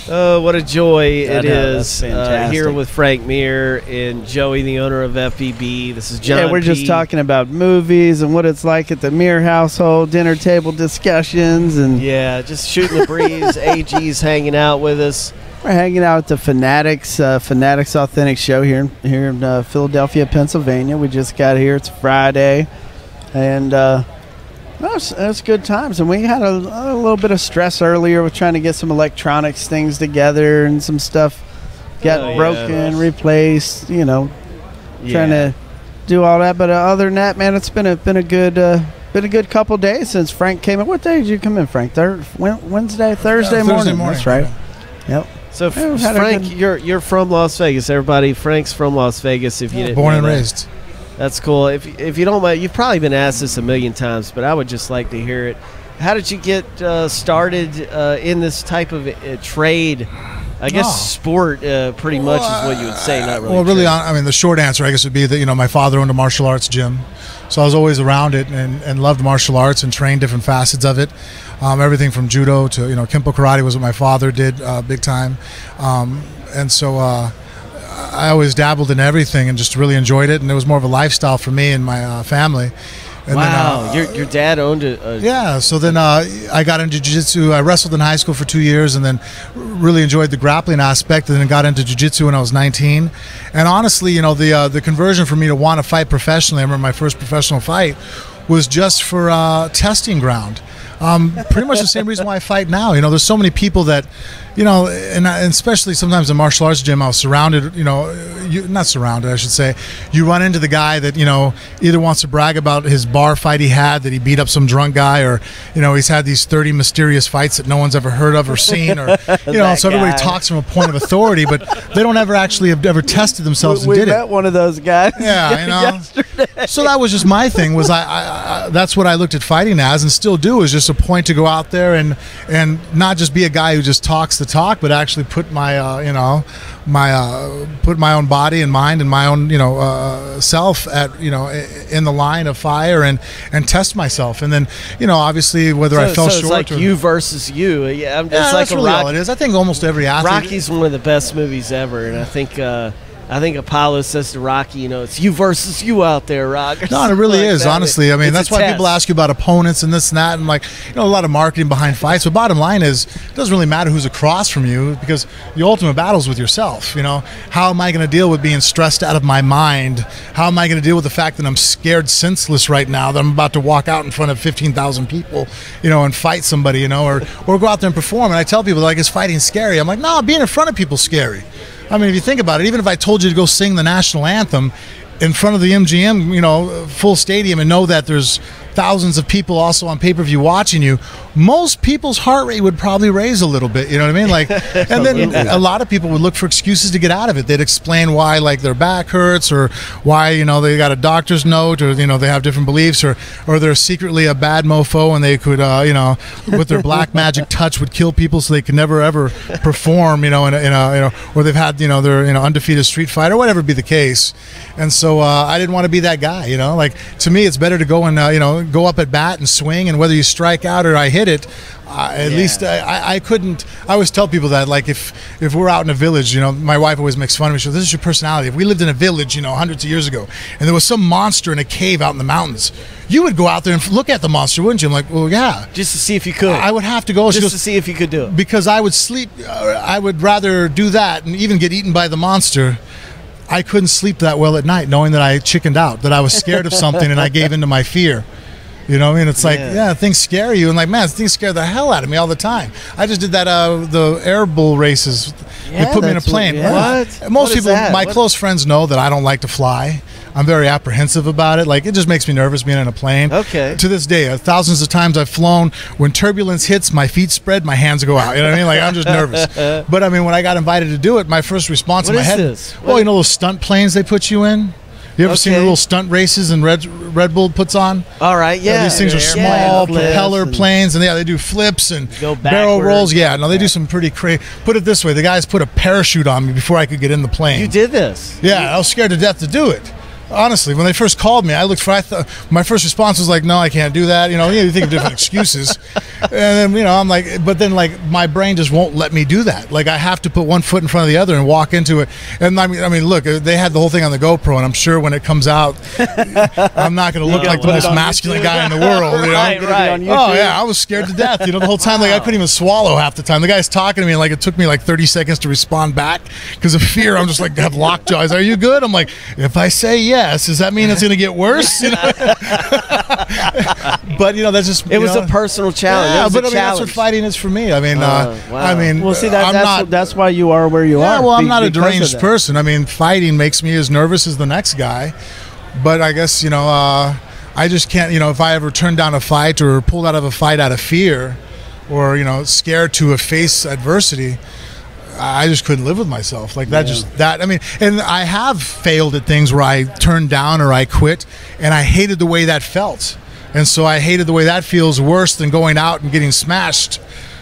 Oh, what a joy it is fantastic. here with Frank Mir and Joey, the owner of FBB. This is John. Yeah, we're just talking about movies and what it's like at the Mir household, dinner table discussions, and yeah, just shooting the breeze. AG's hanging out with us. We're hanging out at the Fanatics Authentic Show here in Philadelphia, Pennsylvania. We just got here. It's Friday, and it's good times. And we had a little bit of stress earlier with trying to get some electronics things together and some stuff got broken, replaced. Trying to do all that. But other than that, man, it's been a good couple days since Frank came in. What day did you come in, Frank? Wednesday, Thursday morning. That's right. Yep. So, Frank, you're from Las Vegas. Everybody, Frank's from Las Vegas. If you didn't born know and that. raised. That's cool. If you don't mind, you've probably been asked this a million times, but I would just like to hear it. How did you get started in this type of trade? I guess sport pretty much is what you would say, not really. Well, really, I mean, the short answer, I guess, would be that, my father owned a martial arts gym. So I was always around it and loved martial arts and trained different facets of it. Everything from judo to, Kempo karate was what my father did big time. And so I always dabbled in everything and just really enjoyed it. And it was more of a lifestyle for me and my family. And wow, then, your dad owned a yeah, so then I got into jiu-jitsu. I wrestled in high school for 2 years and then really enjoyed the grappling aspect, and then got into jiu-jitsu when I was 19. And honestly, the conversion for me to want to fight professionally, I remember my first professional fight, was just for testing ground. Pretty much the same reason why I fight now. There's so many people that, and especially sometimes in martial arts gym, I was surrounded, not surrounded, I should say. You run into the guy that, either wants to brag about his bar fight he had, that he beat up some drunk guy, or, he's had these 30 mysterious fights that no one's ever heard of or seen, or, so everybody talks from a point of authority, but they don't ever actually have ever tested themselves and did it. We met one of those guys. Yeah, yesterday. So that was just my thing, was I that's what I looked at fighting as, and still do, is just a point to go out there and not just be a guy who just talks the talk, but actually put my put my own body and mind and my own self at in the line of fire and test myself. And then obviously whether I fell short, it's like you versus you. Yeah, it's like that's really all it is. I think almost every athlete. Rocky's one of the best movies ever, and I think Apollo says to Rocky, it's you versus you out there, Rock. No, it really is, honestly. I mean, it's that's why people ask you about opponents and this and that, and a lot of marketing behind fights. But bottom line is, it doesn't really matter who's across from you, because the ultimate battle is with yourself. How am I going to deal with being stressed out of my mind? How am I going to deal with the fact that I'm scared senseless right now, that I'm about to walk out in front of 15,000 people, and fight somebody, or go out there and perform? And I tell people, is fighting scary? I'm like, no, being in front of people is scary. I mean, if you think about it, even if I told you to go sing the national anthem in front of the MGM, full stadium, and know that there's thousands of people also on pay-per-view watching you, most people's heart rate would probably raise a little bit, you know what I mean? And then a lot of people would look for excuses to get out of it. They'd explain why, their back hurts, or why, they got a doctor's note, or, they have different beliefs, or they're secretly a bad mofo and they could, with their black magic touch would kill people so they could never ever perform, or they've had, their, undefeated street fight, or whatever be the case. And so I didn't want to be that guy, to me it's better to go and, go up at bat and swing, and whether you strike out or I hit it, at least I couldn't. I always tell people that, if we're out in a village, my wife always makes fun of me. She goes, "This is your personality. If we lived in a village, hundreds of years ago, and there was some monster in a cave out in the mountains, you would go out there and look at the monster, wouldn't you?" I'm like, "Well, yeah." Just to see if you could. I would have to go. Just to see if you could do it. Because I would sleep. I would rather do that and even get eaten by the monster. I couldn't sleep that well at night, knowing that I chickened out, that I was scared of something and I gave into my fear. It's things scare you, and man, things scare the hell out of me all the time. I just did that the air bull races. They put me in a plane. What? Most people, my close friends, know that I don't like to fly. I'm very apprehensive about it. It just makes me nervous being in a plane. Okay. To this day, thousands of times I've flown. When turbulence hits, my feet spread, my hands go out. You know what I mean? I'm just nervous. But when I got invited to do it, my first response in my head, those stunt planes they put you in. You ever seen the little stunt races and Red Bull puts on? All right, yeah. These things are small propeller planes, and they do flips and barrel rolls. Yeah, no, they do some pretty crazy. Put it this way, the guys put a parachute on me before I could get in the plane. You did this? Yeah, I was scared to death to do it. Honestly, when they first called me, my first response was like, no, I can't do that. You think of different excuses. And then, I'm like, but then like my brain just won't let me do that. Like I have to put one foot in front of the other and walk into it. And I mean, look, they had the whole thing on the GoPro, and I'm sure when it comes out, I'm not going to look like the most masculine guy in the world. Right. Oh yeah, I was scared to death. The whole time, like I couldn't even swallow half the time. The guy's talking to me, and like it took me like 30 seconds to respond back because of fear. I'm just like have lockjaw. Are you good? I'm like, if I say yes, does that mean it's going to get worse? But that's just it was a personal challenge. Yeah, but that's what fighting is for me. I mean, wow. Well, see, that's why you are where you are. Well, I'm not a deranged person. I mean, fighting makes me as nervous as the next guy. But I guess I just can't. If I ever turned down a fight or pulled out of a fight out of fear, or scared to face adversity, I just couldn't live with myself like that. Yeah. I mean, and I have failed at things where I turned down or I quit, and I hated the way that felt. And so I hated the way that feels worse than going out and getting smashed.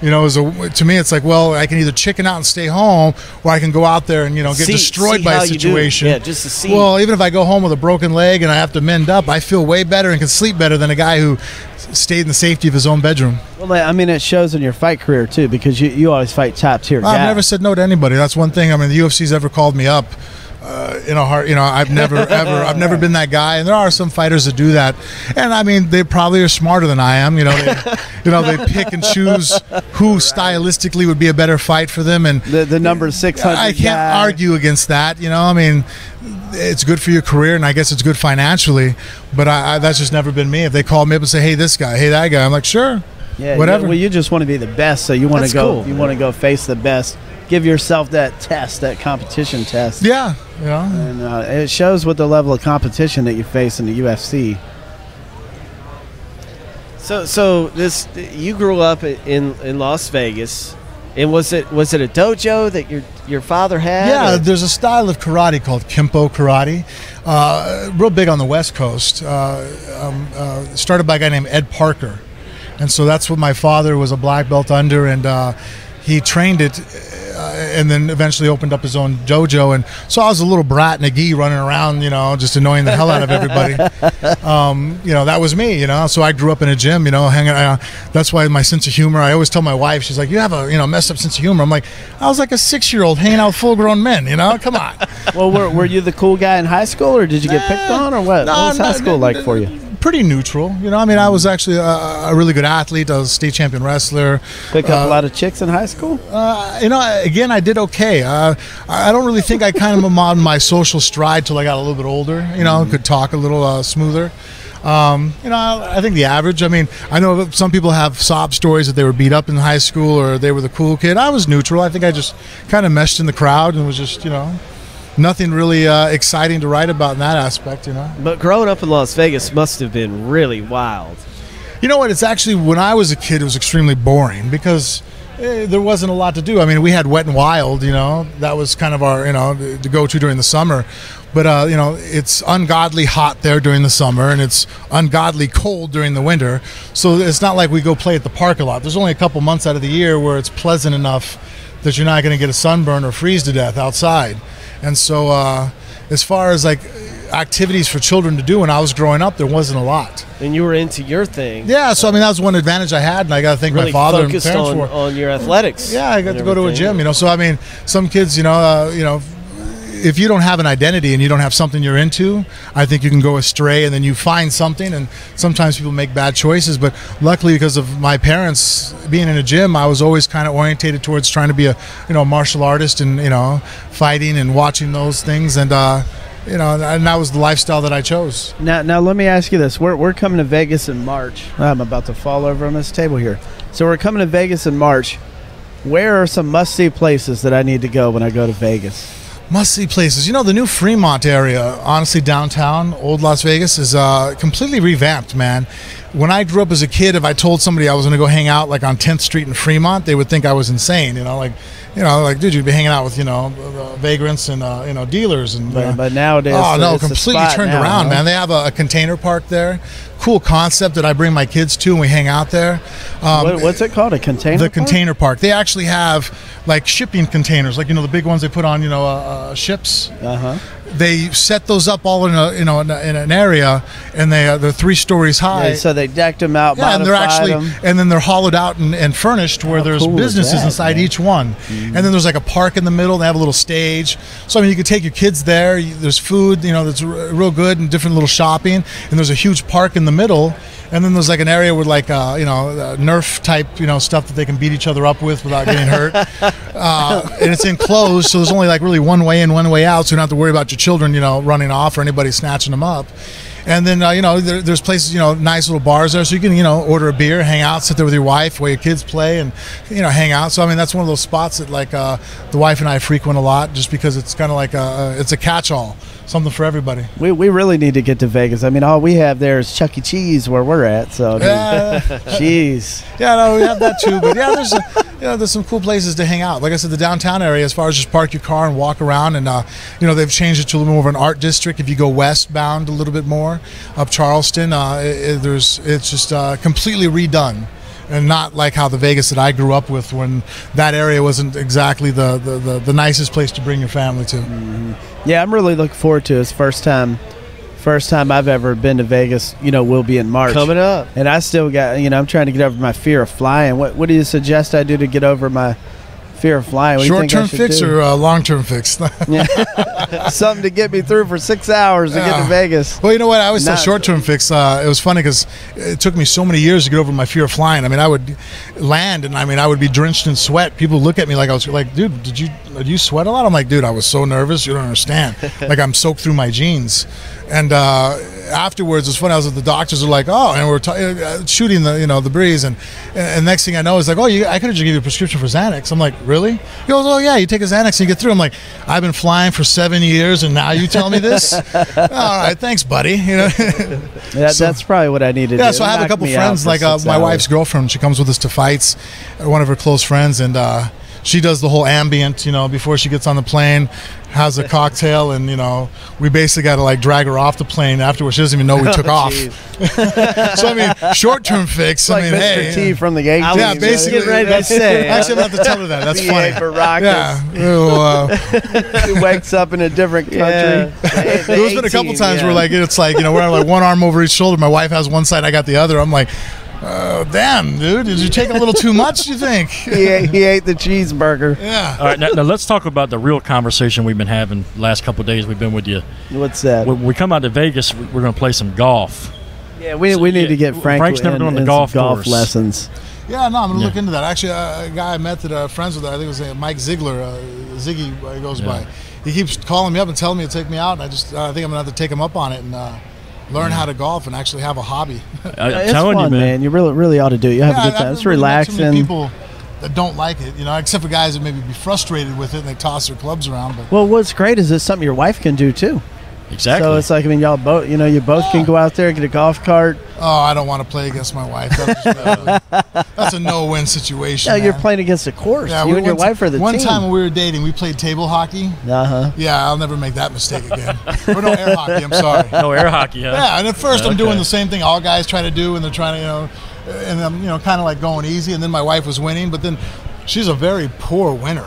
To me, it's like, well, I can either chicken out and stay home, or I can go out there and get destroyed by a situation. Yeah, just to see. Well, even if I go home with a broken leg and I have to mend up, I feel way better and can sleep better than a guy who stayed in the safety of his own bedroom. Well, I mean, it shows in your fight career too, because you always fight top tier guys. I've never said no to anybody. That's one thing. I mean, the UFC's ever called me up. In a heart, I've never been that guy, and there are some fighters that do that, and I mean, they probably are smarter than I am. They pick and choose who stylistically would be a better fight for them, and the number 600. I can't argue against that. I mean, it's good for your career, and I guess it's good financially, but that's just never been me. If they call me up and say, "Hey, this guy, hey, that guy," I'm like, sure, whatever. Well, you just want to be the best, so you want to go. Cool. You want to go face the best. Give yourself that test, that competition test. Yeah. And it shows with the level of competition that you face in the UFC. So you grew up in Las Vegas, and was it a dojo that your father had? Yeah, there's a style of karate called Kempo karate, real big on the West Coast. Started by a guy named Ed Parker, and so that's what my father was a black belt under, and he trained it. And then eventually opened up his own dojo, and so I was a little brat and a gi running around, just annoying the hell out of everybody. That was me, So I grew up in a gym, hanging. That's why my sense of humor. I always tell my wife, she's like, "You have a messed up sense of humor." I'm like, I was like a 6-year-old hanging out with full-grown men, Come on. Well, were you the cool guy in high school, or did you get picked on, or what? What was high school like for you? Pretty neutral, I mean, I was actually a really good athlete. I was a state champion wrestler. Pick up a lot of chicks in high school? Again, I did okay. I don't really think I kind of on my social stride till I got a little bit older. Could talk a little smoother. I think the average. I mean, I know some people have sob stories that they were beat up in high school or they were the cool kid. I was neutral. I think I just kind of meshed in the crowd and was just, nothing really exciting to write about in that aspect, But growing up in Las Vegas must have been really wild. You know what? It's actually, when I was a kid, it was extremely boring because there wasn't a lot to do. I mean, we had Wet and Wild, that was kind of our, to go to during the summer. But, it's ungodly hot there during the summer, and it's ungodly cold during the winter. So it's not like we go play at the park a lot. There's only a couple months out of the year where it's pleasant enough that you're not going to get a sunburn or freeze to death outside. And so as far as like activities for children to do when I was growing up, there wasn't a lot. And you were into your thing. Yeah, so I mean, that was one advantage I had, and I got to thank really my father and focused parents for. on your athletics. Yeah, I got to go to a gym, So I mean, some kids, if you don't have an identity and you don't have something you're into, I think you can go astray, and then you find something, and sometimes people make bad choices. But luckily, because of my parents being in a gym, I was always kind of orientated towards trying to be a martial artist and fighting and watching those things, and and that was the lifestyle that I chose. Now let me ask you this: we're coming to Vegas in March. I'm about to fall over on this table here. So we're coming to Vegas in March. Where are some must-see places that I need to go when I go to Vegas? Must-see places. The new Fremont area, honestly, downtown, old Las Vegas, is completely revamped, man. When I grew up as a kid, if I told somebody I was going to go hang out like on 10th Street in Fremont, they would think I was insane. Dude, you'd be hanging out with vagrants and dealers and. But nowadays, oh no, completely turned around, man. They have a container park there. Cool concept that I bring my kids to, and we hang out there. What's it called? A container? The container park. They actually have like shipping containers, like the big ones they put on ships. they set those up all in in an area, and they're 3 stories high. Yeah, so they decked them out, yeah, and they're actually, them. and then they're hollowed out and furnished where there's cool businesses inside each one. And then there's like a park in the middle. They have a little stage. So I mean, you could take your kids there. There's food, that's real good, and different little shopping. And there's a huge park in the middle. And then there's like an area with like Nerf type stuff that they can beat each other up with without getting hurt. And it's enclosed, so there's only like really one way in, one way out, so you don't have to worry about your children running off or anybody snatching them up. And then there's places, nice little bars there, so you can order a beer, hang out, sit there with your wife while your kids play, and hang out. So I mean, that's one of those spots that like the wife and I frequent a lot, just because it's kind of like it's a catch-all, something for everybody. We really need to get to Vegas. I mean, all we have there is Chuck E. Cheese where we're at. So, jeez. Yeah, no, we have that too. But yeah, there's some cool places to hang out. Like I said, the downtown area, as far as just park your car and walk around, and they've changed it to a little more of an art district. If you go westbound a little bit more up Charleston, it's just completely redone. And not like how the Vegas that I grew up with, when that area wasn't exactly the nicest place to bring your family to. Mm-hmm. Yeah, I'm really looking forward to it. It's first time I've ever been to Vegas. Will be in March. Coming up. And I still got, I'm trying to get over my fear of flying. What do you suggest I do to get over my fear of flying? Short-term fix or long-term fix? Something to get me through for 6 hours to get to Vegas. Well, you know what? I always said short-term fix. It was funny because it took me so many years to get over my fear of flying. I mean, I would land, and I would be drenched in sweat. People look at me like I was like, dude, do you sweat a lot? I'm like, dude, I was so nervous. You don't understand. Like, I'm soaked through my jeans. And afterwards, it's funny. I was at the doctors. Are like, oh, and we're shooting the breeze, and next thing I know, it's like, oh, I could have just give you a prescription for Xanax. I'm like, really? He goes, oh yeah, you take a Xanax and you get through. I'm like, I've been flying for 7 years, and now you tell me this? All right, thanks, buddy. That's probably what I need to do. Yeah, so I have a couple friends, like my wife's girlfriend. She comes with us to fights. One of her close friends, and she does the whole ambient, before she gets on the plane, has a cocktail, and we basically got to like drag her off the plane afterwards. She doesn't even know we took off. So I mean, short-term fix. Like Mr. Mr. T from the game. Yeah, basically. Getting ready to say. Actually, I'm about to tell her that. That's funny. Yeah. He wakes up in a different country. There's been a couple times where like it's like we're like one arm over each shoulder. My wife has one side, I got the other. I'm like, damn, dude, did you take a little too much, you think? He ate the cheeseburger. Yeah. All right, now let's talk about the real conversation we've been having the last couple of days we've been with you. What's that? When we come out to Vegas, we're going to play some golf. Yeah, we need to get Frank's never doing the golf lessons. Yeah, no, I'm going to look into that. Actually, a guy I met that friends with, I think it was Mike Ziegler, Ziggy he goes by. He keeps calling me up and telling me to take me out, and I think I'm going to have to take him up on it and learn how to golf and actually have a hobby. It's fun, you, man. You really ought to do it. You have a good time. It's relaxing. Too many people that don't like it, except for guys that maybe be frustrated with it and they toss their clubs around. But well, what's great is it's something your wife can do too. Exactly. So it's like, y'all both, you both can go out there, get a golf cart. Oh, I don't want to play against my wife. That's a no-win situation. No, you're playing against a course. Yeah, you and your wife are the team. One time when we were dating, we played table hockey. Uh-huh. Yeah, I'll never make that mistake again. Or no, air hockey, I'm sorry. No, air hockey, huh? Yeah, and at first I'm doing the same thing all guys try to do, and they're trying to, and I'm, kind of like going easy, and then my wife was winning, but then she's a very poor winner.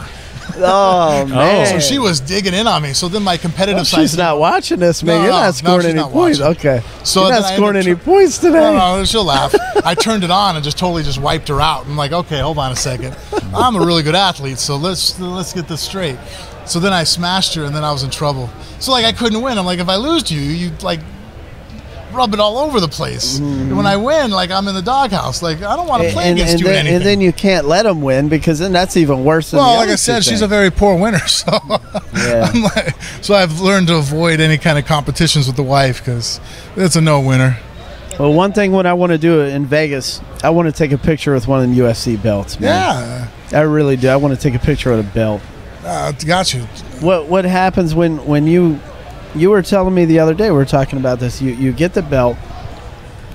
Oh, man. So she was digging in on me. So then my competitive side. She's not watching this, man. You're not scoring any points. Okay. So you're not scoring any points today. No, she'll laugh. I turned it on and just totally wiped her out. I'm like, okay, hold on a second. I'm a really good athlete, so let's get this straight. So then I smashed her, and then I was in trouble. So I couldn't win. I'm like, if I lose to you, you rub it all over the place. And when I win, I'm in the doghouse. I don't want to play against you in anything. And then you can't let them win, because then that's even worse than the like I said, she's a very poor winner. So yeah. So I've learned to avoid any kind of competitions with the wife, because it's a no-winner. Well, one thing when I want to do it in Vegas, I want to take a picture with one of the UFC belts, man. Yeah. I really do. I want to take a picture of the belt. Got you. What happens when you were telling me the other day, we were talking about this, you get the belt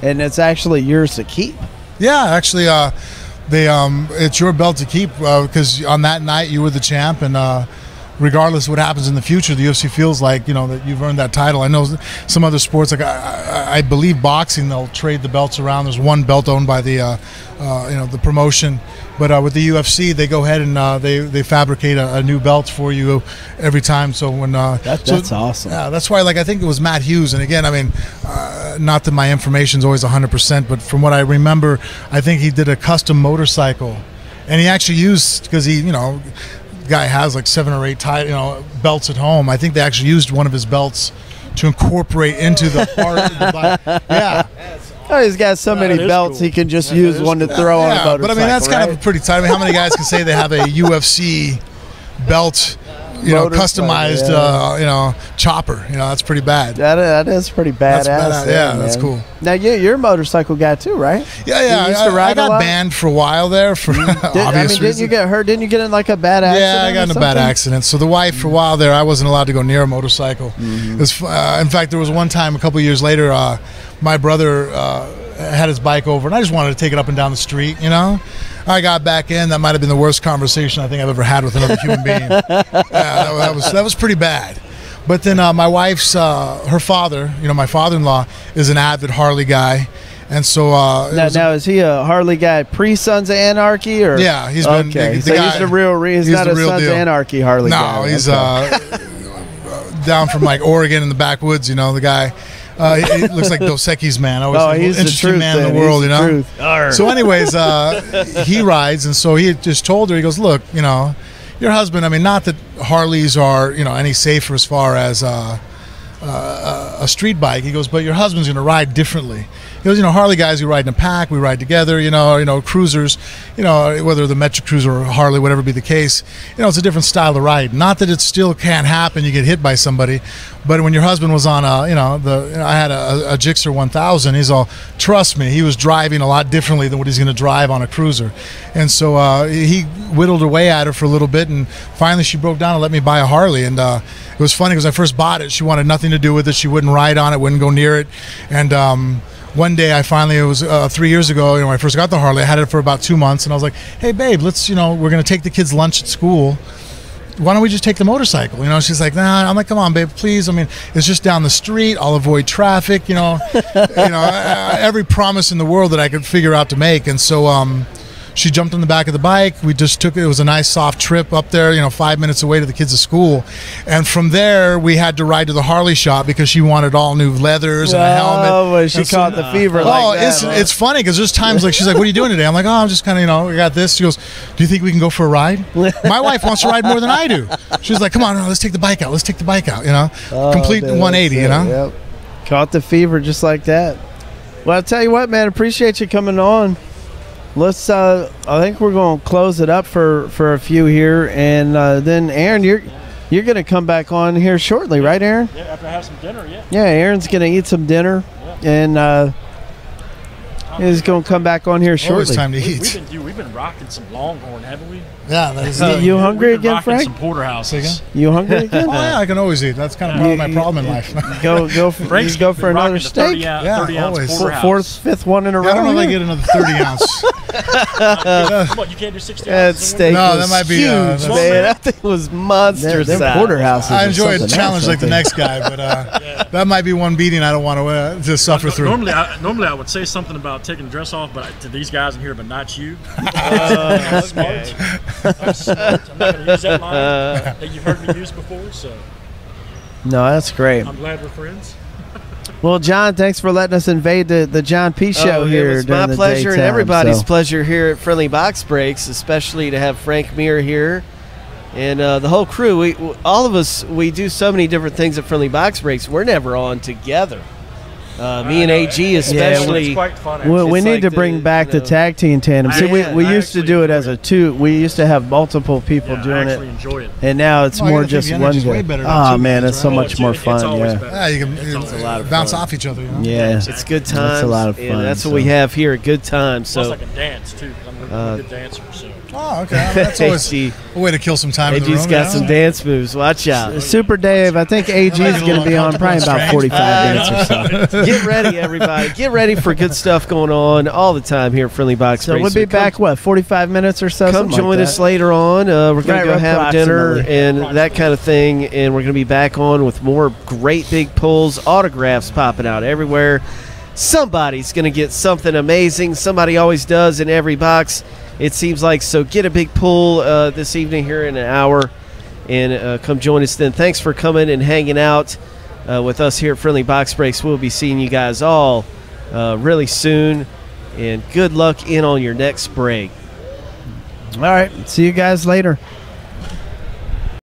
and it's actually yours to keep? Yeah, actually it's your belt to keep, because on that night you were the champ, and regardless of what happens in the future, the UFC feels like, you know, that you've earned that title. I know some other sports, like I believe boxing, they'll trade the belts around. There's one belt owned by the you know, the promotion, but with the UFC, they go ahead and they fabricate a new belt for you every time. So when that's awesome. Yeah, that's why, like, I think it was Matt Hughes, and again, I mean, not that my information's always 100%, but from what I remember, I think he did a custom motorcycle, and he actually used, because he, you know, guy has like 7 or 8 belts at home. I think they actually used one of his belts to incorporate into the part of the bike. Yeah. Oh, he's got so many belts, cool. He can just use one to throw on a motorcycle. But I mean, that's kind of pretty tight. I mean, how many guys can say they have a UFC belt, you know, customized, you know, chopper? You know, that's pretty bad. That is pretty badass. Yeah, that's cool. Now, you're a motorcycle guy too, right? Yeah. I got banned for a while there for obvious reasons. Didn't you get hurt? Didn't you get in like a bad accident? Yeah, I got in a bad accident. So the wife, for a while there, I wasn't allowed to go near a motorcycle. Mm-hmm. In fact, there was one time a couple of years later, my brother had his bike over, and I just wanted to take it up and down the street, you know? I got back in. That might have been the worst conversation I think I've ever had with another human being. That was pretty bad. But then my wife's, her father, you know, my father-in-law, is an avid Harley guy. And so now is he a Harley guy pre-Sons of Anarchy? Or? Yeah, he's been okay. the guy, he's the real reason. He's not a Sons of Anarchy Harley guy. No, he's down from like Oregon in the backwoods, you know, the guy. He looks like Dos Equis man. He's the interesting man in the world, you know. So, anyways, he rides, and so he had just told her, he goes, "Look, you know, your husband. I mean, not that Harleys are, you know, any safer as far as a street bike." He goes, "But your husband's going to ride differently." He goes, "You know, Harley guys, we ride in a pack, we ride together. You know, cruisers, you know, whether the Metro Cruiser or Harley, whatever be the case, you know, it's a different style of ride. Not that it still can't happen, you get hit by somebody, but when your husband was on I had a Gixxer 1000. He's all, trust me, he was driving a lot differently than what he's going to drive on a cruiser, and so he whittled away at her for a little bit, and finally she broke down and let me buy a Harley, and it was funny because I first bought it, she wanted nothing to do with it, she wouldn't ride on it, wouldn't go near it, and one day it was 3 years ago, you know, when I first got the Harley, I had it for about 2 months, and I was like, hey babe, let's, you know, we're going to take the kids lunch at school, why don't we just take the motorcycle? You know, she's like, nah. I'm like, come on babe, please, I mean, it's just down the street, I'll avoid traffic, you know. Every promise in the world that I could figure out to make. And so she jumped on the back of the bike. We just took it. It was a nice soft trip up there, you know, 5 minutes away to the kids' school. And from there, we had to ride to the Harley shop because she wanted all new leathers and a helmet. Oh, well, she caught the fever like that. It's funny because there's times like she's like, what are you doing today? I'm like, oh, I'm just kind of, you know, we got this. She goes, do you think we can go for a ride? My wife wants to ride more than I do. She's like, come on, let's take the bike out. Let's take the bike out, you know. Complete 180, you know. Yep. Caught the fever just like that. Well, I'll tell you what, man, appreciate you coming on. Let's. I think we're going to close it up for a few here, and then Aaron, you're going to come back on here shortly, right, Aaron? Yeah, after I have some dinner. Yeah. Yeah, Aaron's going to eat some dinner, and he's going to come back on here shortly. Always time to eat. We've been rocking some Longhorn, haven't we? Yeah, that is. You hungry again, Frank? Some porterhouses. You hungry again? Oh yeah, I can always eat. That's kind of part of my problem in life. Go for another steak. 30 ounce always. Fourth, fifth one in a row. I don't know if I get another 30 ounce. Come on, you can't do 60 That ounces. steak No, was that might be, huge, that's- man. That thing was monster Them size. porterhouses. I are enjoy a something challenge else, like the I think. next guy, but that might be one beating I don't want to suffer through. Normally I would say something about taking the dress off, but to these guys in here, but not you. Okay. I'm smart. I'm not going to use that line that you've heard me use before, so No, that's great. I'm glad we're friends. Well, John, thanks for letting us invade the John P. Show here. It was during my the pleasure and daytime, everybody's so. pleasure here at Friendly Box Breaks, especially to have Frank Mir here and the whole crew. All of us, we do so many different things at Friendly Box Breaks. We're never on together. Me and AG especially. It's quite fun. Well, we It's need like to bring back the tag team tandem. See, we I used to actually do it as enjoy a two. We used to have multiple people doing I it, actually enjoy it. and now it's Oh, I more gotta just think the one energy's way guy. better than Oh two man, guys, it's so right? much more It's fun. always Yeah, better. Yeah, you can It's a lot of bounce fun. off each other. You know? yeah. It's good times. It's a lot of and fun, that's so. what we have here, a good time. It's almost So like a dance too, because I'm a good dancer. So Oh, okay. I mean, that's always a way to kill some time in the room. AG's got some dance moves. Watch out. Super Dave, I think AG is going to be on probably about 45 minutes or so. Get ready, everybody. Get ready for good stuff going on all the time here at Friendly Box So Racer. we'll be back, 45 minutes or so? Come join us later on. We're going to go have dinner and that kind of thing, and we're going to be back on with more great big pulls, autographs popping out everywhere. Somebody's going to get something amazing. Somebody always does in every box, it seems like. So get a big pull this evening here in an hour, and come join us then. Thanks for coming and hanging out with us here at Friendly Box Breaks. We'll be seeing you guys all really soon, and good luck in on your next break. All right. See you guys later.